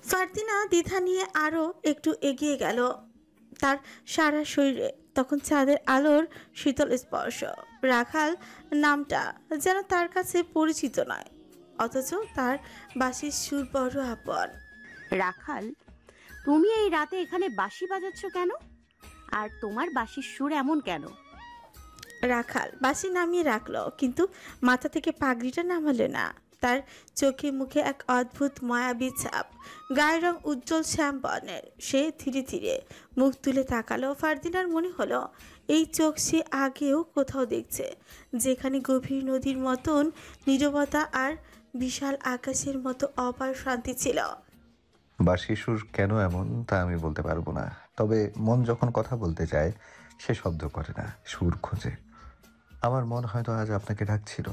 ফারদিনা দ্বিধা নিয়ে আরো একটু এগিয়ে গেল। তার সারা শরীরে তখন চাঁদের আলোর শীতল স্পর্শ। রাখাল নামটা যেন তার কাছে পরিচিত নয়, অথচ তার বাঁশির সুর বড় আপন। রাখাল, তুমি এই রাতে এখানে বাঁশি বাজাচ্ছ কেন? আর তোমার বাঁশির সুর এমন কেন? রাখাল বাঁশি নামিয়ে রাখলো, কিন্তু মাথা থেকে পাগড়িটা নামালো না। তার চোখে মুখে এক অদ্ভুত মায়াবী ছাপ। গায়ের রং উজ্জ্বল শ্যাম বর্ণের। সে ধীরে ধীরে মুখ তুলে তাকালো। ফারদিনার মনে হলো এই চোখ সে আগেও কোথাও দেখছে, যেখানে গভীর নদীর মতন নীরবতা আর বিশাল আকাশের মতো অপার শান্তি ছিল। বাঁশির সুর কেন এমন তা আমি বলতে পারবো না, তবে মন যখন কথা বলতে চায় সে শব্দ করে না, সুর খোঁজে। আমার মন হয়তো আজ আপনাকে ডাকছিল।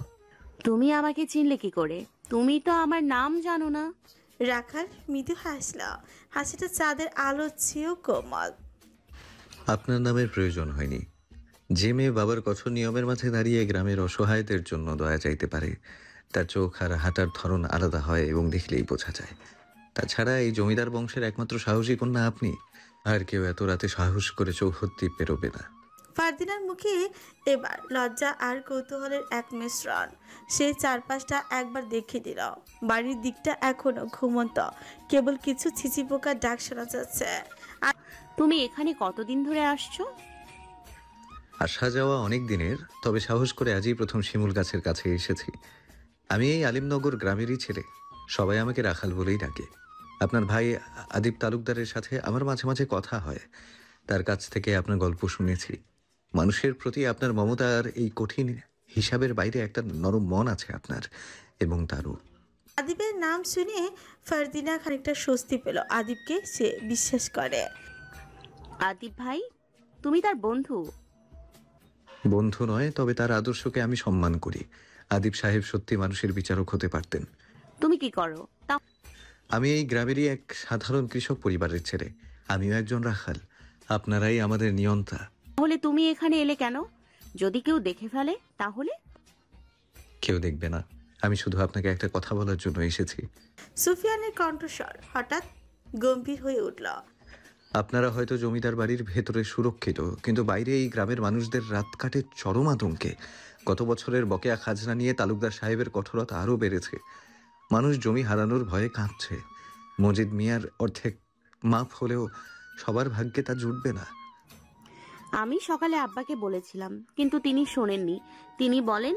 তুমি আমাকে চিনলে কি করে? তুমি তো আমার নাম জানো না। রাখাল মৃদু হাসল। হাসিটা চাঁদের আলোর চেয়েও কোমল। আপনার নামের প্রয়োজন হয়নি। যে মেয়ে বাবার কঠোর নিয়মের মাঝে দাঁড়িয়ে গ্রামের অসহায়দের জন্য দয়া চাইতে পারে, তার চোখ আর হাঁটার ধরন আলাদা হয় এবং দেখলেই বোঝা যায়। তাছাড়া এই জমিদার বংশের একমাত্র সাহসী কন্যা আপনি। আর কেউ এত রাতে সাহস করে চৌহদ্দি পেরোবে না। ফারদিনার মুখে এবার লজ্জা আর কৌতূহলের এক মিশ্রণ। সে চারপাশটা একবার দেখে দিল। বাড়ির দিকটা এখনো ঘুমন্ত, কেবল কিছু ছিচি পোকার ডাক শোনা যাচ্ছে। আর তুমি এখানে কতদিন ধরে আসছো? আসা যাওয়া অনেক দিনের, তবে সাহস করে আজই প্রথম শিমুল গাছের কাছে এসেছি। আমি এই আলিমনগর গ্রামেরই ছেলে। সবাই আমাকে রাখাল বলেই ডাকে। আপনার ভাই আদিব তালুকদারের সাথে আমার মাঝে মাঝে কথা হয়। তার কাছ থেকে আপনার গল্প শুনেছি। মানুষের প্রতি আপনার মমতার এই কঠিন হিসাবের বাইরে একটা নরম মন আছে আপনার, এবং তারও। আদিবের নাম শুনে ফারদিনা খানিকটা স্বস্তি পেল। আদিবকে সে বিশ্বাস করে। আদিব ভাই, তুমি তার বন্ধু? বন্ধু নয়, তবে তার আদর্শকে আমি সম্মান করি। আদিব সাহেব সত্যি মানুষের বিচারক হতে পারতেন। তুমি কি করো তা? আমি এই গ্রামেরই এক সাধারণ কৃষক পরিবারের ছেলে। আমিও একজন রাখাল। আপনারাই আমাদের নিয়ন্তা। তাহলে তুমি এখানে এলে কেন? যদি কেউ দেখে ফেলে তাহলে? কেউ দেখবে না। আমি শুধু আপনাকে একটা কথা বলার জন্য এসেছি। সুফিয়ানের কণ্ঠস্বর হঠাৎ গম্ভীর হয়ে উঠল। আপনারা হয়তো জমিদার বাড়ির ভেতরে সুরক্ষিত, কিন্তু বাইরে এই গ্রামের মানুষদের রাত কাটে চরম আতঙ্কে। গত বছরের বকেয়া খাজনা নিয়ে তালুকদার সাহেবের কঠোরতা আরও বেড়েছে। মানুষ জমি হারানোর ভয়ে কাঁদছে। মজিদ মিয়ার অর্ধেক মাফ হলেও সবার ভাগ্যে তা জুটবে না। আমি সকালে আব্বাকে বলেছিলাম, কিন্তু তিনি শোনেননি। তিনি বলেন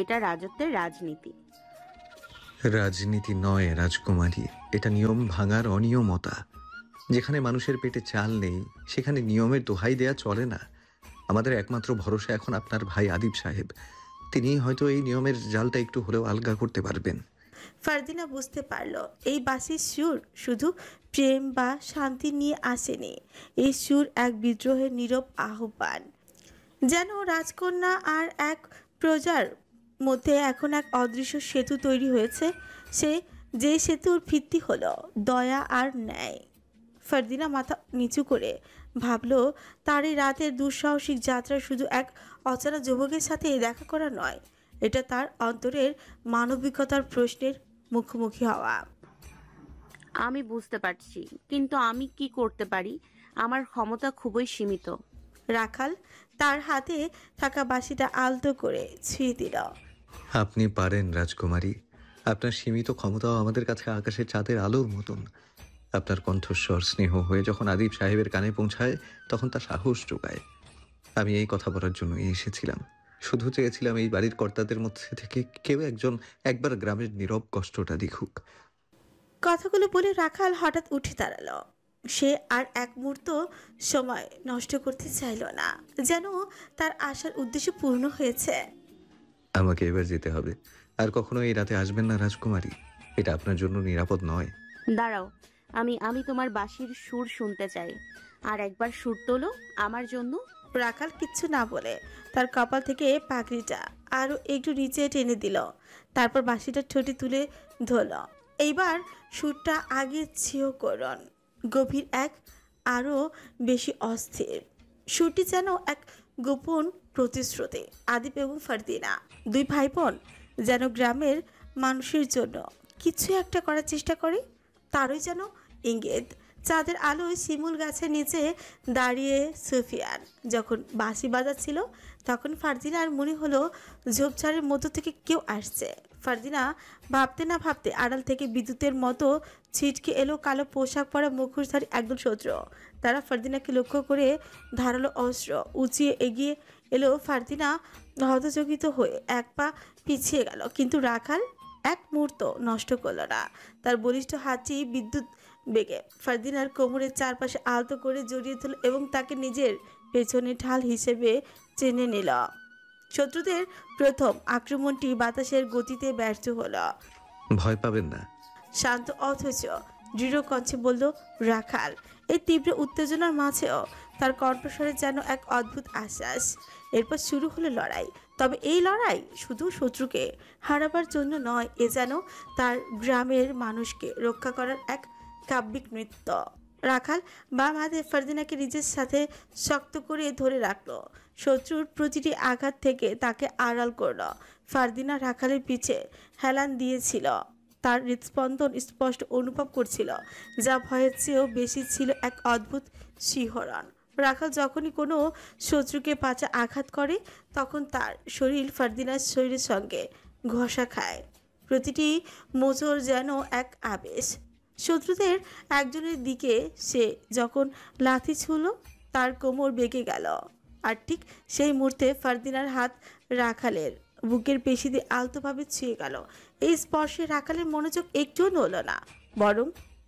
এটা রাজত্বের রাজনীতি। রাজনীতি নয় রাজকুমারী, এটা নিয়ম ভাঙার অনিয়মতা। যেখানে মানুষের পেটে চাল নেই সেখানে নিয়মের দোহাই দেয়া চলে না। আমাদের একমাত্র ভরসা এখন আপনার ভাই আদিব সাহেব। তিনি হয়তো এই নিয়মের জালটা একটু হলেও আলগা করতে পারবেন। ফারদিনা বুঝতে পারল এই বাঁশির সুর শুধু প্রেম বা শান্তি নিয়ে আসেনি। এই সুর এক বিদ্রোহের নীরব আহ্বান। যেন রাজকন্যা আর এক প্রজার মধ্যে এখন এক অদৃশ্য সেতু তৈরি হয়েছে। যে সেতুর ভিত্তি হলো দয়া আর ন্যায়। ফারদিনা মাথা নিচু করে ভাবল, তার এই রাতের দুঃসাহসিক যাত্রা শুধু এক অচেনা যুবকের সাথে দেখা করা নয়, এটা তার অন্তরের মানবিকতার প্রশ্নের মুখোমুখি হওয়া। আমি বুঝতে পারছি, কিন্তু আমি কি করতে পারি? আমার ক্ষমতা খুবই সীমিত। রাখাল তার হাতে থাকা বাঁশিটা আলতো করে ছুঁয়ে দিল। আপনি পারেন রাজকুমারী। আপনার সীমিত ক্ষমতাও আমাদের কাছে আকাশের চাঁদের আলোর মতন। আপনার কণ্ঠস্বর স্নেহ হয়ে যখন আদিব সাহেবের কানে পৌঁছায় তখন তা সাহস যোগায়। আমি এই কথা বলার জন্যই এসেছিলাম। শুধু চেয়েছিলাম এই বাড়ির কর্তাদের মধ্যে থেকে কেউ একজন একবার গ্রামের নীরব কষ্টটা দেখুক। কথাগুলো বলে রাখাল হঠাৎ উঠে দাঁড়ালো। সে আর এক মুহূর্ত সময় নষ্ট করতে চাইল না, যেন তার আসার উদ্দেশ্য পূর্ণ হয়েছে। আমাকে এবার যেতে হবে। আর কখনো এই রাতে আসবেন না রাজকুমারী। এটা আপনার জন্য নিরাপদ নয়। দাঁড়াও, আমি আমি তোমার বাঁশির সুর শুনতে চাই। আর একবার সুর তোলো আমার জন্য। রাখাল কিচ্ছু না বলে তার কপাল থেকে পাগড়িটা আরো একটু নিচে টেনে দিল। তারপর বাঁশিটা ঠোঁটে তুলে ধরল। এইবার সুরটা আগের চেয়েও করুণ, গভীর, এক আরো বেশি অস্থির। সুরটি যেন এক গোপন প্রতিশ্রুতি। আদিব এবং ফারদিনা, দুই ভাই বোন, যেন গ্রামের মানুষের জন্য কিছু একটা করার চেষ্টা করে। তারই যেন ইঙ্গিত। চাঁদের আলোয় শিমুল গাছের নিচে দাঁড়িয়ে সুফিয়ান যখন বাঁশি বাজাচ্ছিল তখন ফারদিনার মনে হলো ঝোপঝাড়ের মধ্য থেকে কেউ আসছে। ফারদিনা ভাবতে না ভাবতে আড়াল থেকে বিদ্যুতের মতো ছিটকে এলো কালো পোশাক পরা মুখোশধারী একদল শত্রু। তারা ফারদিনাকে লক্ষ্য করে ধারালো অস্ত্র উঁচিয়ে এগিয়ে এলো। ফারদিনা হতচকিত হয়ে এক পা পিছিয়ে গেল, কিন্তু রাখাল এক মুহূর্ত নষ্ট করলো না। তার বলিষ্ঠ হাতটি বিদ্যুৎ বেগে ফারদিনার কোমরের চারপাশে আলতো করে জড়িয়ে ধরল এবং তাকে নিজের পেছনে ঢাল হিসেবে টেনে নিল। শত্রুদের প্রথম আক্রমণটি বাতাসের গতিতে ব্যর্থ হলো। ভয় পাবেন না, শান্ত অথচ দৃঢ় কণ্ঠে বলল রাখাল। এই তীব্র উত্তেজনার মাঝেও তার কণ্ঠস্বরে যেন এক অদ্ভুত আশ্বাস। এরপর শুরু হলো লড়াই। তবে এই লড়াই শুধু শত্রুকে হারাবার জন্য নয়, এ যেন তার গ্রামের মানুষকে রক্ষা করার এক কাব্যিক নৃত্য। রাখাল বাম হাতে ফারদিনাকে নিজের সাথে শক্ত করে ধরে রাখলো, শত্রুর প্রতিটি আঘাত থেকে তাকে আড়াল করলো। ফারদিনা রাখালের পিছে হেলান দিয়েছিল, তার হৃদস্পন্দন স্পষ্ট অনুভব করছিল, যা ভয়ের চেয়েও বেশি ছিল এক অদ্ভুত শিহরণ। রাখাল যখনই কোনো শত্রুকে পাছা আঘাত করে তখন তার শরীর ফারদিনার শরীরের সঙ্গে ঘষা খায়, প্রতিটি মোচড় যেন এক আবেশ। শত্রুদের একজনের দিকে সে যখন লাথি ছুঁল তার কোমর বেঁকে গেল, আর ঠিক সেই মুহূর্তে ফারদিনার হাত রাখালের বুকের পেশিতে আলতোভাবে ছুঁয়ে গেল। এই স্পর্শে রাখালের মনোযোগ একটুও নড়ল না, বরং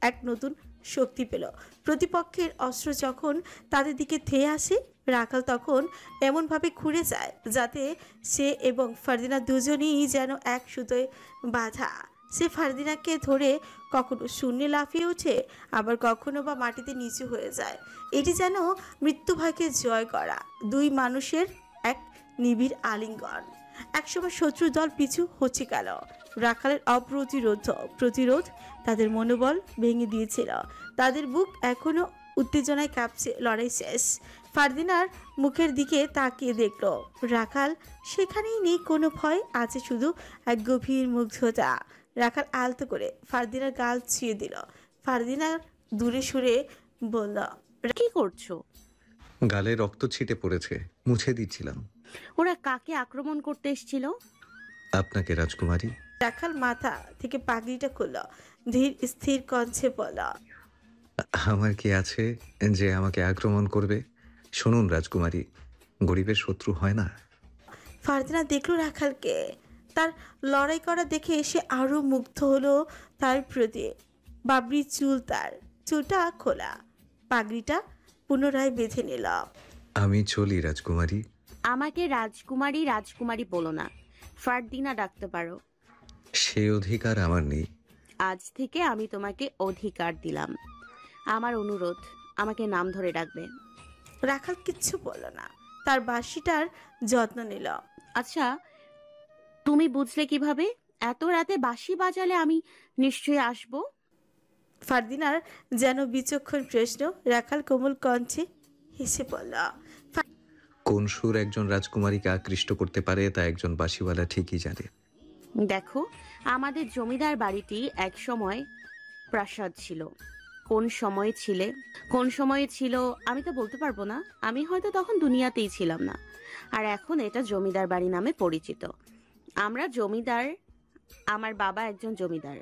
এক নতুন শক্তি পেল। প্রতিপক্ষের অস্ত্র যখন তাদের দিকে ধেয়ে আসে রাখাল তখন এমনভাবে ঘুরে যায় যাতে সে এবং ফারদিনা দুজনেই যেন এক সুতোয় বাঁধা। সে ফারদিনাকে ধরে কখনো শূন্যে লাফিয়ে ওঠে, আবার কখনো বা মাটিতে নিচু হয়ে যায়। এটি যেন মৃত্যু ভয়কে জয় করা দুই মানুষের এক নিবিড় আলিঙ্গন। একসময় শত্রু দল পিছু হচ্ছে গেল। রাখালের প্রতিরোধ তাদের মনোবল ভেঙে দিয়েছিল। তাদের বুক এখনো উত্তেজনায় কাঁপছে। লড়াই শেষ। ফারদিনার মুখের দিকে তাকিয়ে দেখল রাখাল সেখানেই নেই কোনো ভয়, আছে শুধু এক গভীর মুগ্ধতা। রাখাল আলতো করে ফারদিনার গাল ছুঁয়ে দিল। ফারদিনার দূরে সুরে বলল, কি করছো? গালে রক্ত ছিটে পড়েছে, মুছে দিচ্ছিলাম। ওরা কাকে আক্রমণ করতে এসেছিল? আপনাকে রাজকুমারী। রাখাল মাথা থেকে পাগড়িটা খুলল, ধীর স্থির কণ্ঠে বলল, আমার কি আছে যে আমাকে আক্রমণ করবে? শুনুন রাজকুমারী, গরিবের শত্রু হয় না। ফারদিনা দেখল রাখালকে, তার লড়াই করা দেখে এসে আরো মুগ্ধ হলো তার প্রতি। বাবরি চুল, তার চুলটা খোলা, পাগড়িটা পুনরায় বেঁধে নিল। আমি চলি রাজকুমারী। আমাকে রাজকুমারী রাজকুমারী বলো না, ফারদিনা ডাকতে পারো। সে অধিকার আমার নেই। আজ থেকে আমি তোমাকে অধিকার দিলাম। আমার অনুরোধ, আমাকে নাম ধরে ডাকবে। রাখাল কিচ্ছু বলল না, তার বাঁশিটার যত্ন নিল। আচ্ছা, তুমি বুঝলে কিভাবে? এত রাতে বাঁশি বাজালে আমি নিশ্চয়ই আসবো। ফারদিনার যেন বিচক্ষণ প্রশ্ন। রাখাল কোমল কণ্ঠে হেসে বলল, কোন সুর একজন রাজকুমারীকে আকৃষ্ট করতে পারে তা একজন বাঁশিওয়ালা ঠিকই জানে। দেখো, আমাদের জমিদার বাড়িটি এক সময় প্রাসাদ ছিল। কোন সময়ে ছিল আমি তো বলতে পারবো না, আমি হয়তো তখন দুনিয়াতেই ছিলাম না। আর এখন এটা জমিদার বাড়ি নামে পরিচিত। আমরা জমিদার, আমার বাবা একজন জমিদার,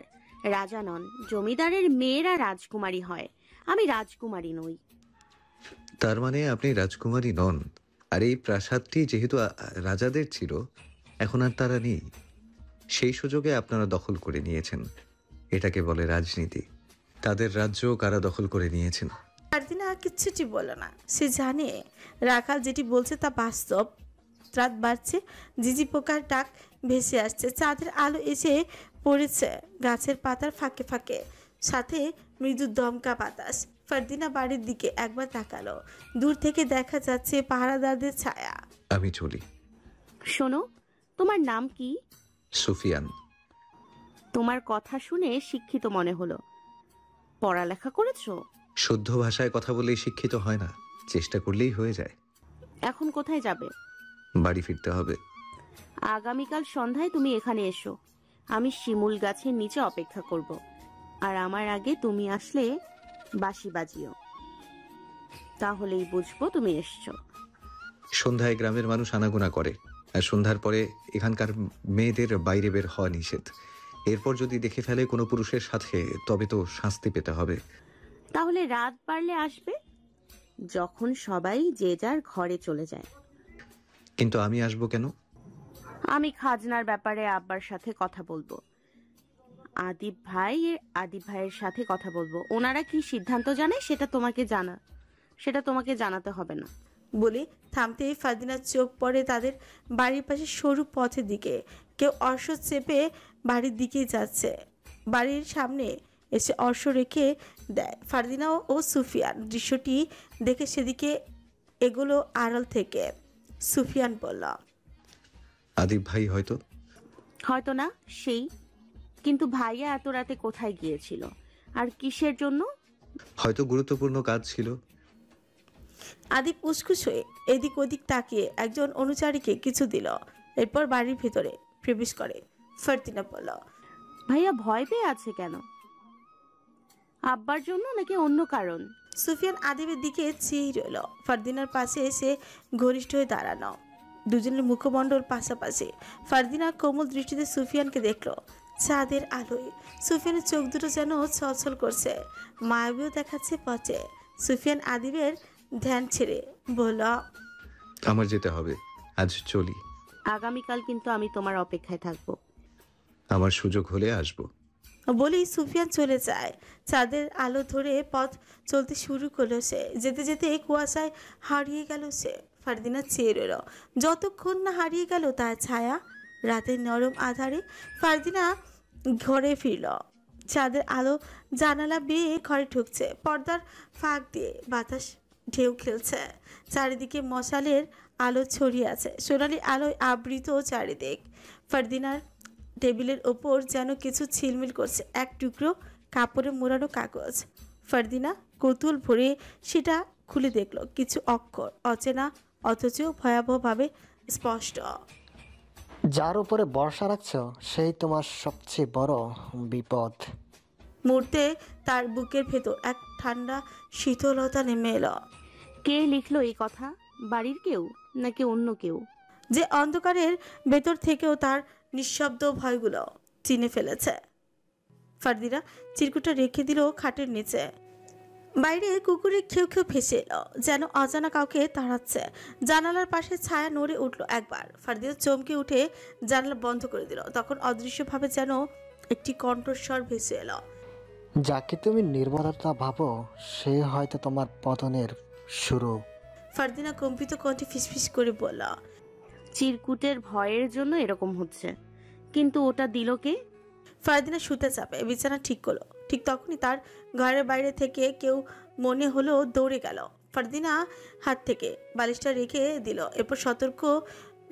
রাজা নন। জমিদারের মেয়েরা রাজকুমারী হয়, আমি রাজকুমারী নই। তার মানে আপনি রাজকুমারী নন। আর এই প্রাসাদটি যেহেতু রাজাদের ছিল, এখন আর তারা নেই, সেই সুযোগে আপনারা দখল করে নিয়েছেন। এটাকে বলে রাজনীতি। তাদের রাজ্য কারা দখল করে নিয়েছেন। ফারদিনা কিচ্ছুটি বলল না। সে জানে রাখাল যেটি বলছে তা বাস্তব। রাত বাড়ছে, ঝিঝি পোকার ডাক ভেসে আসছে, চাঁদের আলো এসে পড়েছে গাছের পাতার ফাঁকে ফাঁকে, সাথে মৃদু দমকা বাতাস। ফারদিনা বাড়ির দিকে একবার তাকালো। দূর থেকে দেখা যাচ্ছে পাহারাদারদের ছায়া। আমি চলি। শোনো, তোমার নাম কি? সুফিয়ান। তোমার কথা শুনে শিক্ষিত মনে হলো। পড়ালেখা করেছো? শুদ্ধ ভাষায় কথা বলেই শিক্ষিত হয় না, চেষ্টা করলেই হয়ে যায়। এখন কোথায় যাবে? বাড়ি ফিরতে হবে। আগামীকাল সন্ধ্যায় তুমি এখানে এসো, আমি শিমুল গাছের নিচে অপেক্ষা করব। আর আমার আগে তুমি আসলে বাঁশি বাজিও, তাহলেই বুঝবো তুমি এসছো। সন্ধ্যায় গ্রামের মানুষ আনাগোনা করে, আর সন্ধ্যার পরে এখানকার মেয়েদের বাইরে বের হওয়া নিষেধ। এরপর যদি দেখে ফেলে কোনো পুরুষের সাথে, তবে তো শাস্তি পেতে হবে। তাহলে রাত বাড়লে আসবে, যখন সবাই যে যার ঘরে চলে যায়। কিন্তু আমি আসবো কেন? আমি খাজনার ব্যাপারে আব্বার সাথে কথা বলবো, আদিব ভাইয়ের সাথে কথা বলবো। ওনারা কি সিদ্ধান্ত জানে সেটা তোমাকে জানাতে হবে না। বলে থামতেই ফারদিনার চোখ পড়ে তাদের বাড়ির পাশে সরু পথের দিকে। কেউ অর্শ চেপে বাড়ির দিকেই যাচ্ছে। বাড়ির সামনে এসে অর্শ রেখে দেয় ফারদিনা ও সুফিয়ান। দৃশ্যটি দেখে সেদিকে এগুলো আড়াল থেকে। সুফিয়ান বলল, আদিব ভাই হয়তো না সেই, কিন্তু ভাইয়া এত রাতে কোথায় গিয়েছিল আর কিসের জন্য? হয়তো গুরুত্বপূর্ণ কাজ ছিল। আদিব উসকুস হয়ে এদিক ওদিক তাকিয়ে একজন অনুচারীকে কিছু দিল, এরপর বাড়ির ভেতরে প্রবেশ করে। ফারদিনা বলল, ভাইয়া ভয় পেয়ে আছে কেন? আব্বার জন্য নাকি অন্য কারণ? সুফিয়ান আদিবের দিকে চেয়েই রইল। ফারদিনার পাশে এসে ঘনিষ্ঠ হয়ে দাঁড়ানো, দুজনের মুখমণ্ডল পাশাপাশি। ফারদিনা কোমল দৃষ্টিতে সুফিয়ানকে দেখল। চাঁদের আলোয় সুফিয়ানের চোখ দুটো যেন ছলছল করছে, মায়াবীও দেখাচ্ছে পচে। সুফিয়ান আদিবের ধ্যান ছেড়ে বলল, আমার যেতে হবে, আজ চলি। আগামীকাল কিন্তু আমি তোমার অপেক্ষায় থাকবো। আমার সুযোগ হলে আসবো। বলেই সুফিয়ান চলে যায়। চাঁদের আলো ধরে পথ চলতে শুরু করলো সে। যেতে যেতে কুয়াশায় হারিয়ে গেল সে। ফারদিনা চেয়ে রইল, যতক্ষণ না হারিয়ে গেল তার ছায়া রাতের নরম আধারে। ফারদিনা ঘরে ফিরল। চাঁদের আলো জানালা বেয়ে ঘরে ঢুকছে। পর্দার ফাঁক দিয়ে বাতাস ঢেউ খেলছে। চারিদিকে মশালের আলো ছড়িয়ে আছে, সোনালি আলোয় আবৃত চারিদিক। ফারদিনার টেবিলের ওপর যেন কিছু ছিলমিল করছে, এক টুকরো কাপড়ে মোড়ানো কাগজ। ফারদিনা কৌতূহল ভরে সেটা খুলে দেখল। কিছু অক্ষর, অচেনা অথচ ভয়াবহভাবে স্পষ্ট। যার উপরে ভরসা রাখছ সেই তোমার সবচেয়ে বড় বিপদ। মুহূর্তে তার বুকের ভেতর এক ঠান্ডা শীতলতা নেমে এলো। কে লিখলো এই কথা? বাড়ির কেউ নাকি অন্য কেউ? যে অন্ধকারের ভেতর থেকেও তার নিঃশব্দ ভয়গুলো চিনে ফেলেছে। ফারদিনা চিরকুটটা রেখে দিল খাটের নিচে। বাইরে কুকুরের খেউ খেউ ভেসে এলো, যেন অজানা কাউকে তাড়াচ্ছে। জানালার পাশে ছায়া নড়ে উঠলো একবার। ফারদিনা চমকে উঠে জানালা বন্ধ করে দিল। তখন অদৃশ্যভাবে যেন একটি কণ্ঠস্বর ভেসে এলো, যাকে তুমি নির্মলতা ভাবো সে হয়তো তোমার পতনের শুরু। ফারদিনা কম্পিত কণ্ঠে ফিসফিস করে বলল, চিরকুটের ভয়ের জন্য এরকম হচ্ছে, কিন্তু ওটা দিল কে? ফারদিনা শুতে চাপে বিছানা ঠিক করলো। ঠিক তখনই তার ঘরের বাইরে থেকে কেউ মনে হলো দৌড়ে গেল। ফারদিনা হাত থেকে বালিশটা রেখে দিল, এরপর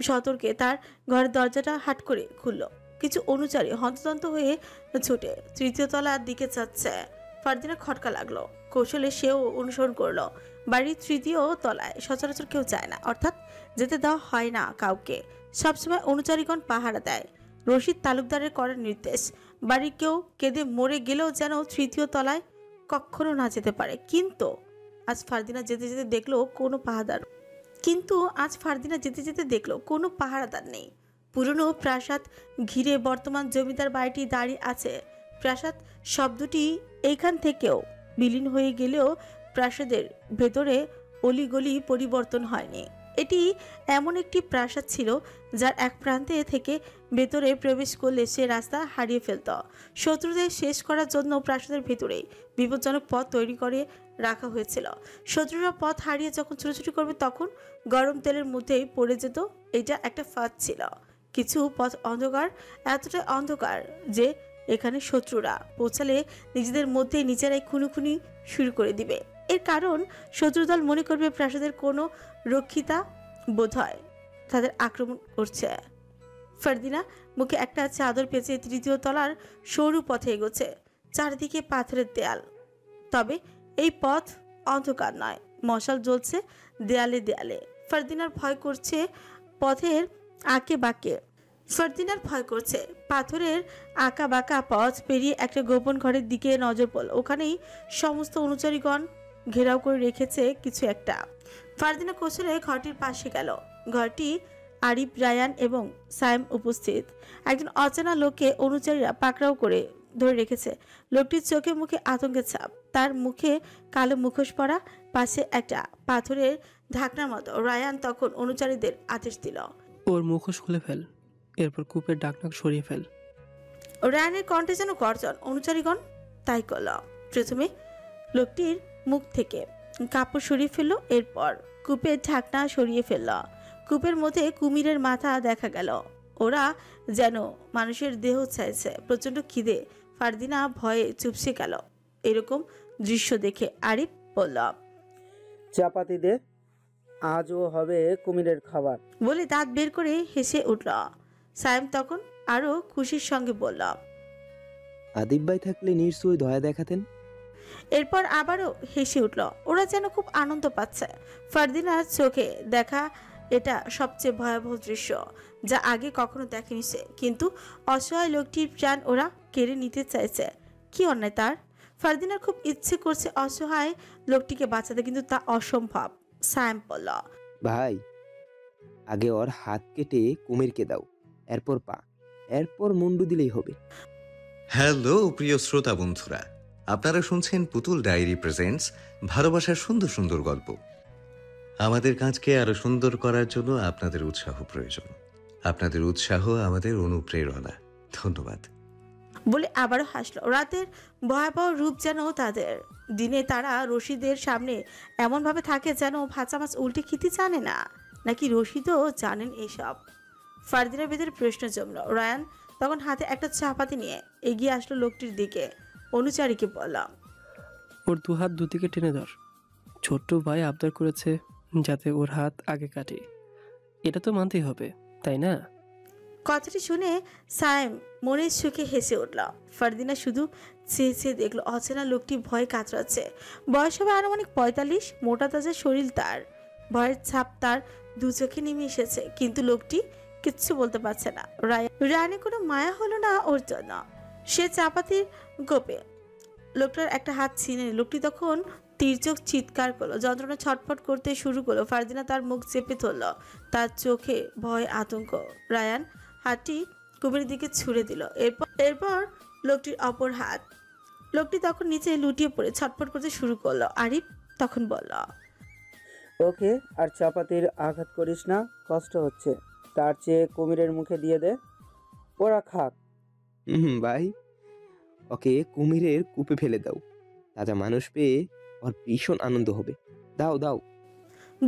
সতর্কে তার ঘরের দরজাটা হাট করে খুললো। কিছু অনুচারী হন্তদন্ত হয়ে ছুটে তৃতীয় তলার দিকে যাচ্ছে। ফারদিনা খটকা লাগলো। কৌশলে সেও অনুসরণ করলো। বাড়ির তৃতীয় তলায় সচরাচর কেউ যায় না, অর্থাৎ যেতে দেওয়া হয় না কাউকে। সবসময় অনুচারীগণ পাহারা দেয়। রশিদ তালুকদারের করার নির্দেশ। বাড়ির কেউ কেঁদে মরে গেলেও যেন তৃতীয় তলায় কখনো না যেতে পারে। কিন্তু আজ ফারদিনা যেতে যেতে দেখলো কোনো পাহারাদার নেই। পুরনো প্রাসাদ ঘিরে বর্তমান জমিদার বাড়িটি দাঁড়িয়ে আছে। প্রাসাদ শব্দটি এইখান থেকেও বিলীন হয়ে গেলেও প্রাসাদের ভেতরে অলিগলি পরিবর্তন হয়নি। এটি এমন একটি প্রাসাদ ছিল যার এক প্রান্তে থেকে ভেতরে প্রবেশ করলে সে রাস্তা হারিয়ে ফেলত। শত্রুদের শেষ করার জন্য প্রাসাদের ভেতরেই বিপজ্জনক পথ তৈরি করে রাখা হয়েছিল। শত্রুরা পথ হারিয়ে যখন ছোটাছুটি করবে তখন গরম তেলের মধ্যেই পড়ে যেত। এটা একটা ফাঁদ ছিল। কিছু পথ অন্ধকার, এতটাই অন্ধকার যে এখানে শত্রুরা পৌঁছালে নিজেদের মধ্যে নিজেরাই খুনোখুনি শুরু করে দিবে। এর কারণ শত্রুদল মনে করবে প্রাসাদের কোনো রক্ষিতা বোধহয় তাদের আক্রমণ করছে। ফারদিনা মুখে একটা চাদর পেঁচে তৃতীয় তলার সরু পথে এগোচ্ছে। চারিদিকে পাথরের দেয়াল, তবে এই পথ অন্ধকার নয়, মশাল জ্বলছে দেয়ালে দেয়ালে। ফারদিনার ভয় করছে পথের আঁকে বাঁকে ফারদিনার ভয় করছে। পাথরের আঁকা বাঁকা পথ পেরিয়ে একটা গোপন ঘরের দিকে নজর পড়ল। ওখানেই সমস্ত অনুচরীগণ ঘেরাও করে রেখেছে কিছু একটা। ফারদিনা কৌশলে ঘরটির পাশে গেল। ঘরটি আরিফ, রায়ান এবং সায়েম উপস্থিত। একজন অচেনা লোককে অনুচরীরা পাকড়াও করে ধরে রেখেছে। লোকটির চোখে মুখে আতঙ্কের ছাপ, তার মুখে কালো মুখোশ পরা, পাশে একটা পাথরের ঢাকনার মতো। রায়ান তখন অনুচরীদের আদেশ দিল, ওর মুখোশ খুলে ফেল, এরপর কূপের ডাকনাক সরিয়ে ফেল। রায়ানের কণ্ঠে যেন গর্জন। অনুচরীগণ তাই করল। প্রথমে লোকটির মুখ থেকে কাপড় সরিয়ে ফেলল, এরপর কূপের ঢাকনা সরিয়ে ফেলল। কূপের মধ্যে কুমিরের মাথা দেখা গেল। ওরা যেন মানুষের দেহ চাইছে। প্রচণ্ড খিদে। ফারদিনা ভয়ে চুপসে গেল। এরকম দৃশ্য দেখে আরিফ বলল, চাপাতি দে, আজও হবে কুমিরের খাবার। বলে দাঁত বের করে হেসে উঠল। সায়েম তখন আরো খুশির সঙ্গে বলল, আদিব ভাই থাকলে নিশ্চয়ই দয়া দেখাতেন। এরপর আবারও হেসে উঠল। ওরা যেন খুব আনন্দ পাচ্ছে। ফারদিনার চোখে দেখা এটা সবচেয়ে ভয়াবহ দৃশ্য, যা আগে কখনো দেখেনি সে। কিন্তু অসহায় লোকটির প্রাণ ওরা কেড়ে নিতে চাইছে। কি অন্যায় তার? ফারদিনার খুব ইচ্ছে করছে অসহায় লোকটিকে বাঁচাতে, কিন্তু তা অসম্ভব। সায়েম বলল, ভাই, আগে ওর হাত কেটে কুমিরকে দাও, এরপর পা, এরপর মুন্ডু দিলেই হবে। হ্যালো প্রিয় শ্রোতা বন্ধুরা, আপনারা শুনছেন পুতুল ডায়েরি প্রেজেন্টস ভালোবাসার সুন্দর সুন্দর গল্প। আমাদের কাজকে আরো সুন্দর করার জন্য আপনাদের উৎসাহ প্রয়োজন। আপনাদের উৎসাহ আমাদের অনুপ্রেরণা। ধন্যবাদ। বলে আবারও হাসলো। রাতের ভয়াবহ রূপ যেন তাদের। দিনে তারা রশিদের সামনে এমনভাবে থাকে যেন ভাজা মাছ উল্টে খেতে জানে না, নাকি রশিদও জানেন এসব। ফারদিনের ভেতরে প্রশ্ন জমল। রায়ান তখন হাতে একটা চাপাতি নিয়ে এগিয়ে আসলো লোকটির দিকে। অনুচারীকে বললাম, ওর দুহাত দুদিকে টেনে ধর। ছোট্ট ভাই আবদার করেছে যাতে ওর হাত আগে কাটি, এটা তো মানতেই হবে, তাই না? কথাটি শুনে সায়েম মনের সুখে হেসে উঠল। ফারদিনা শুধু চেয়ে চেয়ে দেখলো। অচেনা লোকটি ভয়ে কাতরাচ্ছে। বয়স হবে আনুমানিক 45। মোটা তাজা শরীর তার। ভয়ের ছাপ তার দু চোখে নেমে এসেছে, কিন্তু লোকটি কিচ্ছু বলতে পারছে না। রায়ানের কোনো মায়া হলো না ওর জন্য। সে চাপাতির গোপে লোকটার একটা হাত ছিনে নিল। লোকটি তখন তীর্যক চিৎকার করলো, যন্ত্রণা ছটফট করতে শুরু করলো। ফারদিনা তার মুখ চেপে ধরল, তার চোখে ভয়, আতঙ্ক। রায়ান হাতটি কুমিরের দিকে ছুড়ে দিল। এরপর লোকটির অপর হাত। লোকটি তখন নিচে লুটিয়ে পড়ে ছটফট করতে শুরু করলো। আরিফ তখন বলল, ওকে আর চাপাতির আঘাত করিস না, কষ্ট হচ্ছে। তার চেয়ে কুমিরের মুখে দিয়ে দে, ওরা খাক। ভাই, ওকে কুমিরের কূপে ফেলে দাও, তাজা মানুষ পেয়ে ওর ভীষণ আনন্দ হবে। দাও দাও।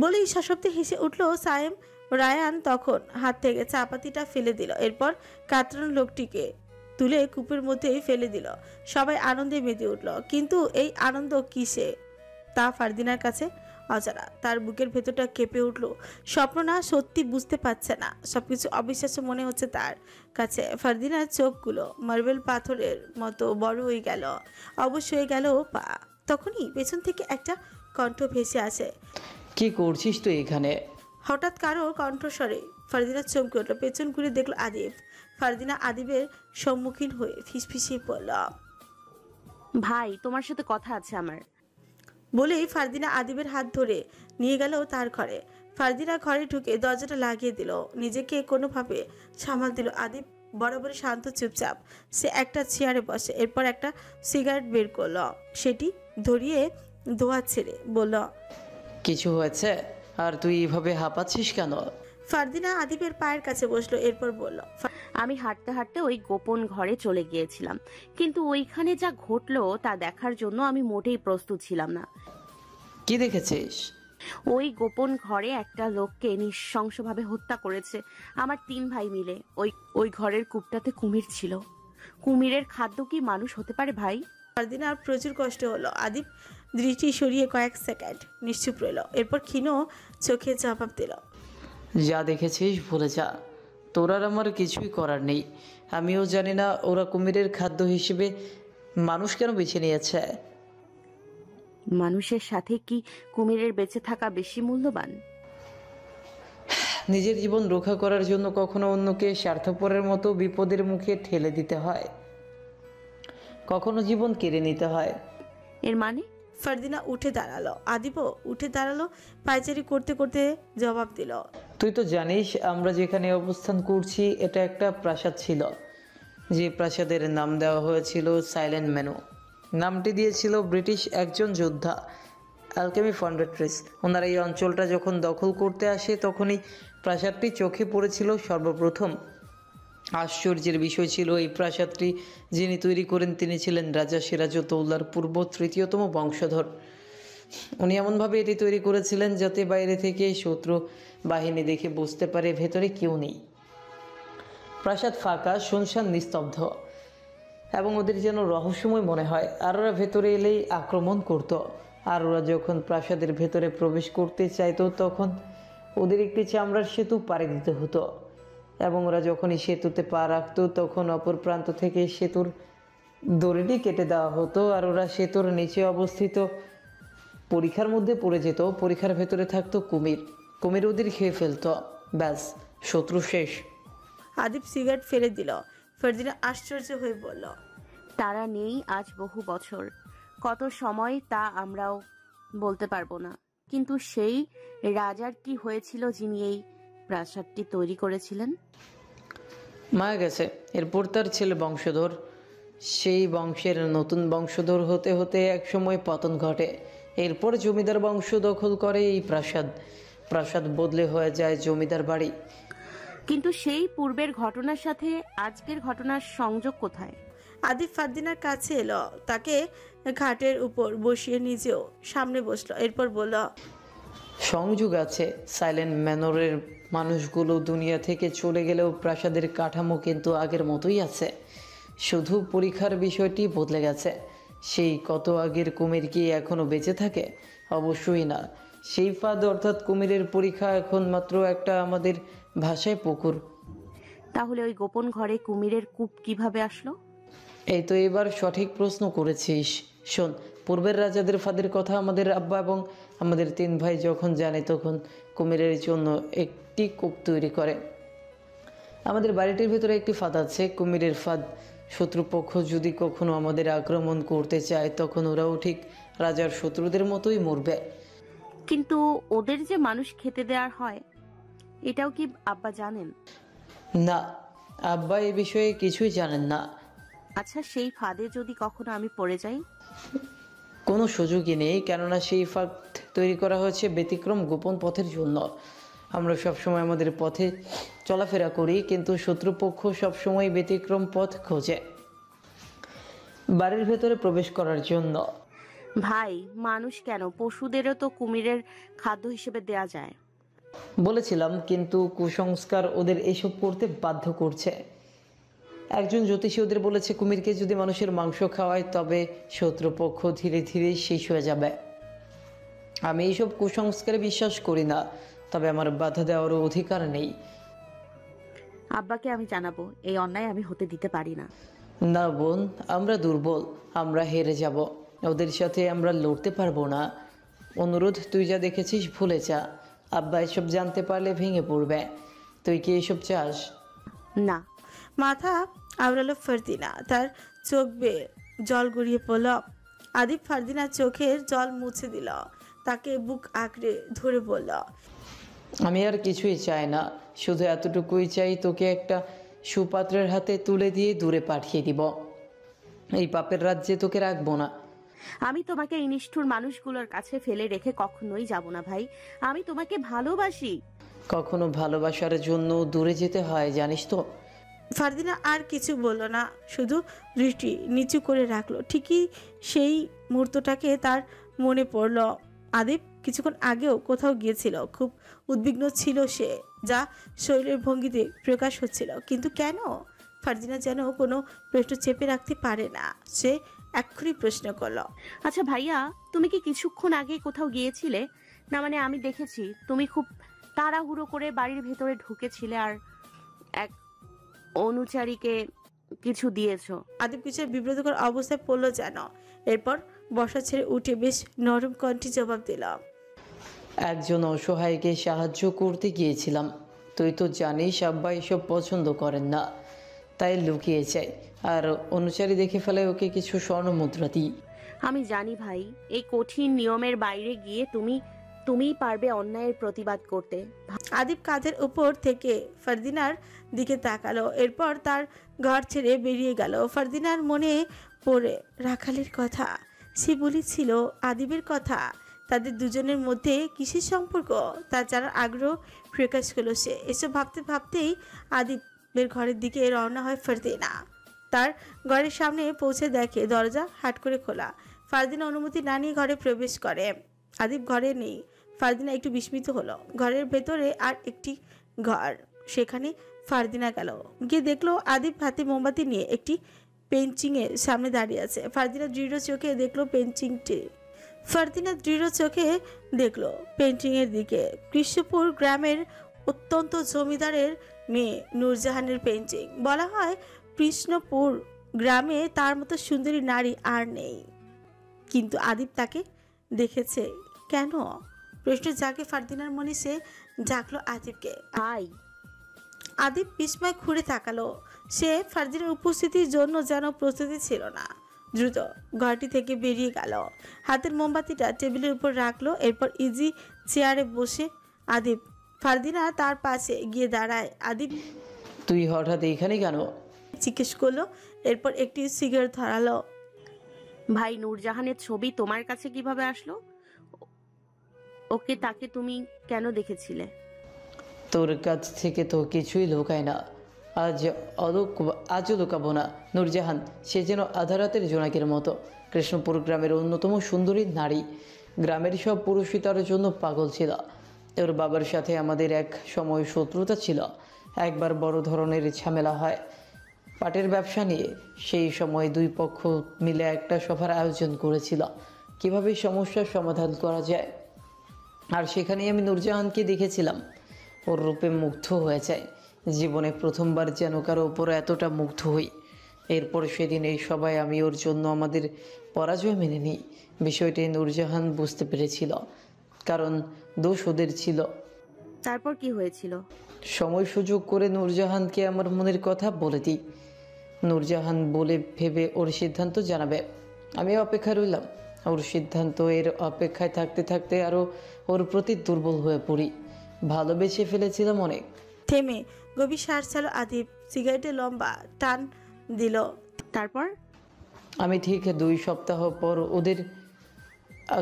বলেই সশব্দে হেসে উঠলো সায়েম। রায়ান তখন হাত থেকে চাপাতিটা ফেলে দিল। এরপর কাতরান লোকটিকে তুলে কূপের মধ্যেই ফেলে দিল। সবাই আনন্দে মেতে উঠল, কিন্তু এই আনন্দ কিসে তা ফারদিনার কাছে অজানা। তার বুকের ভেতরটা কেঁপে উঠল। স্বপ্ন না সত্যি বুঝতে পারছে না। সবকিছু অবিশ্বাস্য মনে হচ্ছে তার কাছে। ফারদিনার চোখগুলো মার্বেল পাথরের মতো বড় হয়ে গেল, অবশ্য হয়ে গেল পা। তখনই পেছন থেকে একটা কণ্ঠ ভেসে আসে, কি করছিস তুই এখানে? হঠাৎ কারো কণ্ঠস্বরে ফারদিনা চমকে উঠল। পেছন ঘুরে দেখলো আদিব। ফারদিনা আদিবের সম্মুখীন হয়ে ফিসফিসিয়ে পড়ল, ভাই, তোমার সাথে কথা আছে আমার। বলেই ফারদিনা আদিবের হাত ধরে নিয়ে গেল তার ঘরে। ফারদিনা ঘরে ঢুকে দরজাটা লাগিয়ে দিল, নিজেকে কোনোভাবে সামাল দিল। আদিব বরাবরই শান্ত, চুপচাপ। সে একটা চেয়ারে বসে, এরপর একটা সিগারেট বের করলো, সেটি ধরিয়ে ধোয়া ছেড়ে বলল, কিছু হয়েছে? আর তুই এভাবে হাঁপাচ্ছিস কেন? ফারদিনা আদিবের পায়ের কাছে বসলো, এরপর বলল, আমি হাঁটতে হাঁটতে ওই গোপন ঘরে চলে গিয়েছিলাম, কিন্তু ওইখানে যা ঘটলো তা দেখার জন্য আমি মোটেই প্রস্তুত ছিলাম না। কি দেখেছিস? ওই গোপন ঘরে একটা লোককে নৃশংসভাবে হত্যা করেছে আমার 3 ভাই মিলে। ওই ঘরের কূপটাতে কুমির ছিল। কুমিরের খাদ্য কি মানুষ হতে পারে ভাই? ফারদিনার প্রচুর কষ্ট হলো। আদিব দৃষ্টি সরিয়ে কয়েক সেকেন্ড নিশ্চুপ রইল, এরপর ক্ষীণ চোখে জবাব দিল, যা দেখেছিস ভুলে যা, তোর আর আমার কিছুই করার নেই। আমিও জানি না ওরা কুমিরের খাদ্য হিসেবে মানুষ কেন বেছে নিয়েছে। মানুষের সাথে কি কুমিরের বেঁচে থাকা বেশি মূল্যবান? নিজের জীবন রক্ষা করার জন্য কখনো অন্যকে স্বার্থপরের মতো বিপদের মুখে ঠেলে দিতে হয়, কখনো জীবন কেড়ে নিতে হয়। এর মানে? ফারদিনা উঠে দাঁড়ালো। আদিপও উঠে দাঁড়ালো, পায়চারি করতে করতে জবাব দিল। তুই তো জানিস আমরা যেখানে অবস্থান করছি এটা একটা প্রাসাদ ছিল, যে প্রাসাদের নাম দেওয়া হয়েছিল সাইলেন্ট ম্যানো। নামটি দিয়েছিল ব্রিটিশ একজন যোদ্ধা, অ্যালকেমি ফন্ডেট্রিস। ওনারা এই অঞ্চলটা যখন দখল করতে আসে তখনই প্রাসাদটি চোখে পড়েছিল সর্বপ্রথম। আশ্চর্যের বিষয় ছিল এই প্রাসাদটি যিনি তৈরি করেন তিনি ছিলেন রাজা সিরাজউদ্দৌলার পূর্ব ৩য়তম বংশধর। উনি এমনভাবে এটি তৈরি করেছিলেন যাতে বাইরে থেকে শত্রু বাহিনী দেখে বুঝতে পারে ভেতরে কেউ নেই। প্রাসাদ ফাঁকা, শুনশান, নিস্তব্ধ এবং ওদের যেন রহস্যময় মনে হয়। আর ওরা ভেতরে এলেই আক্রমণ করত। আর ওরা যখন প্রাসাদের ভেতরে প্রবেশ করতে চাইতো তখন ওদের একটি চামড়ার সেতু পাড়ি দিতে হতো, এবং ওরা যখনই সেতুতে পা রাখতো তখন অপর প্রান্ত থেকে সেতুর দড়িটি কেটে দেওয়া হতো আর ওরা সেতুর নিচে অবস্থিত পরীক্ষার মধ্যে পড়ে যেত। পরীক্ষার ভেতরে থাকতো কুমির। কুমির ওদের খেয়ে ফেলতো। ব্যাস, শত্রু শেষ। আদিপ সিগারেট ফেলে দিল। ফারদিনা আশ্চর্য হয়ে বলল, তারা নেই আজ বহু বছর, কত সময় তা আমরাও বলতে পারবো না। কিন্তু সেই রাজার কি হয়েছিল যিনি এই প্রাসাদটি তৈরি করেছিলেন? মারা গেছে। এরপর তার ছেলে বংশধর, সেই বংশের নতুন বংশধর হতে হতে একসময় পতন ঘটে। এরপর জমিদার বংশ দখল করে এই প্রাসাদ। প্রাসাদ বদলে হয়ে যায় জমিদার বাড়ি। কিন্তু সেই পূর্বের ঘটনার সাথে আজকের ঘটনার সংযোগ কোথায়? আদিপ ফারদিনার কাছে এলো, তাকে ঘাটের উপর বসিয়ে নিজেও সামনে বসলো। এরপর বলল, সংযোগ আছে। সাইলেন্ট ম্যানরের মানুষগুলো দুনিয়া থেকে চলে গেলেও প্রাসাদের কাঠামো কিন্তু আগের মতোই আছে, শুধু পরীক্ষার বিষয়টি বদলে গেছে। সেই কত আগের কুমির কি এখনো বেঁচে থাকে? অবশ্যই না। সেই ফাঁদ অর্থাৎ কুমিরের পরীক্ষা এখন মাত্র একটা আমাদের ভাষায় পুকুর। তাহলে ওই গোপন ঘরে কুমিরের কূপ কিভাবে আসলো? এই তো এবার সঠিক প্রশ্ন করেছিস। শোন, পূর্বের রাজাদের ফাঁদের কথা আমাদের আব্বা এবং আমাদের 3 ভাই যখন জানে তখন কুমিরের জন্য একটি কূপ তৈরি করে। আমাদের বাড়িটির ভিতরে একটি ফাঁদ আছে, কুমিরের ফাঁদ। শত্রুপক্ষ যদি কখনো আমাদের আক্রমণ করতে চায় তখন ওরাও ঠিক রাজার শত্রুদের মতোই মরবে। কিন্তু ওদের যে মানুষ খেতে দেওয়ার হয়, এটাও কি আব্বা জানেন? না, আব্বা এ বিষয়ে কিছুই জানেন না। আচ্ছা, সেই ফাঁদে যদি কখনো আমি পড়ে যাই? কোনো সুযোগই নেই, কেননা সেই ফাঁদ তৈরি করা হয়েছে ব্যতিক্রম গোপন পথের জন্য। আমরা সবসময় আমাদের পথে চলাফেরা করি, কিন্তু শত্রুপক্ষ সবসময় ব্যতিক্রম পথ খোঁজে বাড়ির ভেতরে প্রবেশ করার জন্য। ভাই, মানুষ কেন, পশুদেরও তো কুমিরের খাদ্য হিসেবে দেয়া যায়। বলেছিলাম, কিন্তু কুসংস্কার ওদের এসব করতে বাধ্য করছে। একজন জ্যোতিষী ওদের বলেছে কুমিরকে যদি মানুষের মাংস খাওয়ায় তবে শত্রুপক্ষ ধীরে ধীরে শেষ হয়ে যাবে। আমি এইসব কুসংস্কারে বিশ্বাস করি না, তবে আমার বাধা দেওয়ারও অধিকার নেই। আব্বাকে আমি জানাবো, এই অন্যায় আমি হতে দিতে পারি না। না বোন, আমরা দুর্বল, আমরা হেরে যাব। ওদের সাথে আমরা লড়তে পারবো না। অনুরোধ, তুই যা দেখেছিস ভুলে যা। আব্বা এসব জানতে পারলে ভেঙে পড়বে। তুই কি এসব চাস? না। মাথা আওড়ালো ফারদিনা, তার চোখ বেয়ে জল গড়িয়ে পড়ল। আদিপ ফারদিনার চোখের জল মুছে দিল, তাকে বুক আঁকড়ে ধরে বলল, আমি আর কিছুই চাই না, শুধু এতটুকুই চাই তোকে একটা সুপাত্রের হাতে তুলে দিয়ে দূরে পাঠিয়ে দিব। এই পাপের রাজ্যে তোকে রাখবো না। আমি তোমাকে এই নিষ্ঠুর মানুষগুলোর কাছে ফেলে রেখে কখনোই যাব না ভাই। আমি তোমাকে ভালোবাসি। কখনো ভালোবাসার জন্য দূরে যেতে হয়, জানিস তো। ফারদিনা আর কিছু বলল না, শুধু দৃষ্টি নিচু করে রাখলো। ঠিকই সেই মুহূর্তটাকে তার মনে পড়ল। আদিপ কিছুক্ষণ আগেও কোথাও গিয়েছিল, খুব উদ্বিগ্ন ছিল সে, যা শরীরের ভঙ্গিতে প্রকাশ হচ্ছিল। কিন্তু কেন? ফারদিনা যেন কোনো প্রশ্ন চেপে রাখতে পারে না, সে এক্ষুনি প্রশ্ন করলো, আচ্ছা ভাইয়া, তুমি কি কিছুক্ষণ আগে কোথাও গিয়েছিলে? না মানে আমি দেখেছি তুমি খুব তাড়াহুড়ো করে বাড়ির ভেতরে ঢুকেছিলে আর এক অনুচারীকে কিছু দিয়েছো। আদিপ কিছু বিব্রতকর অবস্থায় পড়লো যেন। এরপর বসা ছেড়ে উঠে বেশ নরম কণ্ঠে জবাব দিল, একজন অসহায়কে সাহায্য করতে গিয়েছিলাম। তুই তো জানিস আব্বা এসব পছন্দ করেন না, তাই লুকিয়ে চাই, আর অনুচারী দেখে ফেলে ওকে কিছু স্বর্ণ মুদ্রা দিই। আমি জানি ভাই, এই কঠিন নিয়মের বাইরে গিয়ে তুমিই পারবে অন্যায়ের প্রতিবাদ করতে। আদিব কাঁধের উপর থেকে ফারদিনার দিকে তাকালো, এরপর তার ঘর ছেড়ে বেরিয়ে গেল। ফারদিনার মনে পড়ে রাখালের কথা, সে বলেছিল আদিবের কথা, তাদের দুজনের মধ্যে কিসের সম্পর্ক তার জানার আগ্রহ প্রকাশ করলো সে। এসব ভাবতে ভাবতেই আদিবের ঘরের দিকে রওনা হয় ফারদিনা। তার ঘরের সামনে পৌঁছে দেখে দরজা হাট করে খোলা। ফারদিনা অনুমতি না নিয়ে ঘরে প্রবেশ করে। আদিব ঘরে নেই। ফারদিনা একটু বিস্মিত হলো। ঘরের ভেতরে আর একটি ঘর, সেখানে ফারদিনা গেল, গিয়ে দেখলো আদিব হাতে মোমবাতি নিয়ে একটি পেন্টিংয়ের সামনে দাঁড়িয়ে আছে। ফারদিনা দৃঢ় চোখে দেখলো পেন্টিংয়ের দিকে। কৃষ্ণপুর গ্রামের অত্যন্ত জমিদারের মেয়ে নূরজাহানের পেন্টিং। বলা হয় কৃষ্ণপুর গ্রামে তার মতো সুন্দরী নারী আর নেই, কিন্তু আদিব তাকে দেখেছে কেন? প্রশ্ন জাগে ফারদিনার মনে। সে ডাকলো আদিবকে। ভাই, আদিব বিস্ময় ঘুরে তাকালো। সে ফারদিনার উপস্থিতির জন্য যেন প্রস্তুতি ছিল না। দ্রুত ঘরটি থেকে বেরিয়ে গেল। হাতের মোমবাতিটা টেবিলের উপর রাখলো। এরপর ইজি চেয়ারে বসে আদিব। ফারদিনা তার পাশে গিয়ে দাঁড়ায়। আদিব তুই হঠাৎ এইখানে কেন? জিজ্ঞেস করলো, এরপর একটি সিগারেট ধরালো। ভাই, নূরজাহানের ছবি তোমার কাছে কিভাবে আসলো? তাকে তুমি কেন দেখেছিলে? তোর কাছ থেকে তো কিছুই লুকায় না, আজও লুকাবো না। নূরজাহান সে যেন আধারাতের জোনাকের মতো, কৃষ্ণপুর গ্রামের অন্যতম সুন্দরী নারী। গ্রামের সব পুরুষই তার জন্য পাগল ছিল। ওর বাবার সাথে আমাদের এক সময় শত্রুতা ছিল। একবার বড় ধরনের ঝামেলা হয় পাটের ব্যবসা নিয়ে। সেই সময় দুই পক্ষ মিলে একটা সভার আয়োজন করেছিল কিভাবে সমস্যার সমাধান করা যায়, আর সেখানেই আমি নূরজাহানকে দেখেছিলাম। ওর রূপে মুগ্ধ হয়ে যায়। জীবনে প্রথমবার যেন কারো ওপর এতটা মুগ্ধ হই। এরপর সেদিন এই সবাই আমি ওর জন্য আমাদের পরাজয় মেনে নিই। বিষয়টি নূরজাহান বুঝতে পেরেছিল, কারণ দোষ ওদের ছিল। তারপর কি হয়েছিল? সময় সুযোগ করে নূরজাহানকে আমার মনের কথা বলে দিই। নূরজাহান বলে ভেবে ওর সিদ্ধান্ত জানাবে। আমি অপেক্ষা রইলাম ওর সিদ্ধান্ত। এর অপেক্ষায় থাকতে থাকতে আরও ওর প্রতি দুর্বল হয়ে পড়ি। ভালোবেসে ফেলেছিলাম অনেক। থেমে গভীর শ্বাস ছাড়লো আদিব। সিগারেটে লম্বা টান দিল। তারপর? আমি ঠিক 2 সপ্তাহ পর ওদের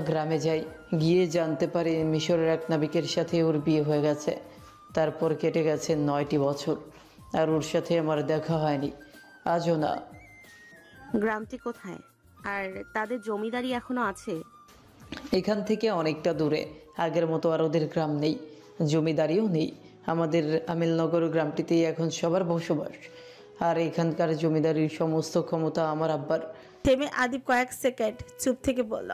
গ্রামে যাই। গিয়ে জানতে পারি মিশরের এক নাবিকের সাথে ওর বিয়ে হয়ে গেছে। তারপর কেটে গেছে 9টি বছর, আর ওর সাথে আমার দেখা হয়নি, আজও না। গ্রামটি কোথায়? আর তাদের জমিদারি এখনো আছে? এখান থেকে অনেকটা দূরে। আগের মতো আর ওদের গ্রাম নেই, জমিদারিও নেই। আমাদের আমিলনগর গ্রামটিতেই এখন সবার বসবাস, আর এখানকার জমিদারির সমস্ত ক্ষমতা আমার আব্বার। থেমে আদিব কয়েক সেকেন্ড চুপ থেকে বলল,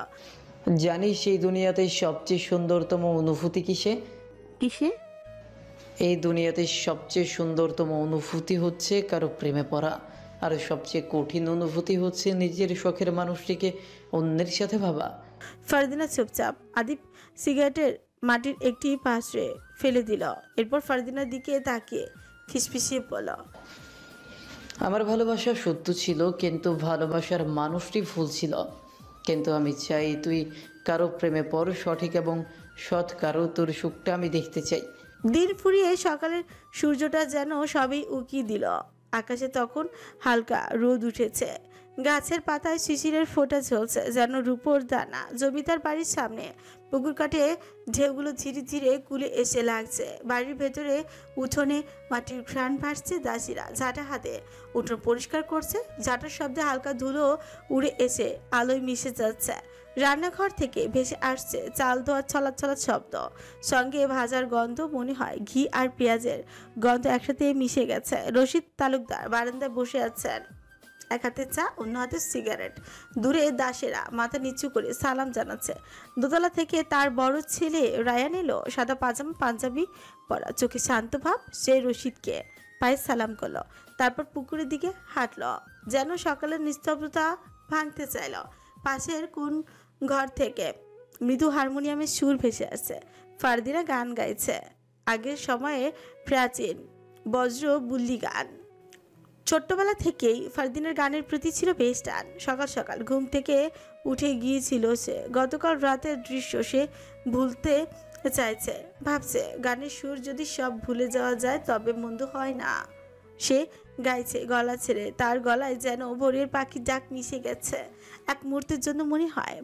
জানিস এই দুনিয়াতে সবচেয়ে সুন্দরতম অনুভূতি কিসে? কিসে? এই দুনিয়াতে সবচেয়ে সুন্দরতম অনুভূতি হচ্ছে কারো প্রেমে পড়া, আর সবচেয়ে কঠিন অনুভূতি হচ্ছে নিজের শখের মানুষটিকে অন্যের সাথে ভাবা। ফারদিনা চুপচাপ। আদিব সিগারেটের মাটির একটি পাশে ফেলে দিল। এরপর ফারদিনার দিকে তাকিয়ে ফিসফিসিয়ে বলল, আমার ভালোবাসা সত্য ছিল, কিন্তু ভালোবাসার মানুষটি ভুল ছিল। কিন্তু আমি চাই তুই কারো প্রেমে পড়, সঠিক এবং সৎ কারো। তোর সুখটা আমি দেখতে চাই। দিন ফুরিয়ে সকালের সূর্যটা যেন সবই উকি দিল। আকাশে তখন হালকা রোদ উঠেছে। গাছের পাতায় শিশিরের ফোঁটা ঝলছে যেন রূপোর দানা। জমিদার বাড়ির সামনে পুকুর কাটে ঢেউগুলো ধীরে ধীরে কুলে এসে লাগছে। বাড়ির ভেতরে উঠোনে মাটির ঘ্রাণ ভাসছে। দাসীরা ঝাঁটা হাতে উঠোন পরিষ্কার করছে। ঝাঁটার শব্দে হালকা ধুলো উড়ে এসে আলোয় মিশে যাচ্ছে। রান্নাঘর থেকে ভেসে আসছে চাল ধোয়ার ছলাৎ ছলাৎ শব্দ, সঙ্গে ভাজার গন্ধ। মনে হয় ঘি আর পেঁয়াজের গন্ধ একসাথে মিশে গেছে। রশিদ তালুকদার বারান্দায় বসে আছেন, এক হাতে চা, অন্য হাতে সিগারেট। দূরে দাসেরা মাথা নিচু করে সালাম জানাচ্ছে। দোতলা থেকে তার বড় ছেলে রায়ান এলো, সাদা পাজামা পাঞ্জাবি পরা, চোখে শান্ত ভাব। সে রশিদকে পায়ে সালাম করলো, তারপর পুকুরের দিকে হাঁটলো, যেন সকালের নিস্তব্ধতা ভাঙতে চাইল। পাশের কোন ঘর থেকে মৃদু হারমোনিয়ামের সুর ভেসে আসছে। ফারদিনা গান গাইছে। আগের সময়ে প্রাচীন বজ্র বুল্লি গান। ছোট্টবেলা থেকেই ফারদিনের গানের প্রতি ছিল বেশ টান। সকাল সকাল ঘুম থেকে উঠে গিয়েছিল সে। গতকাল রাতের দৃশ্য সে ভুলতে চাইছে, ভাবছে গানের সুর যদি সব ভুলে যাওয়া যায় তবে মন্দ হয় না। সে গাইছে গলা ছেড়ে, তার গলায় যেন ভোরের পাখির ডাক মিশে গেছে। এক মুহূর্তের জন্য মনে হয়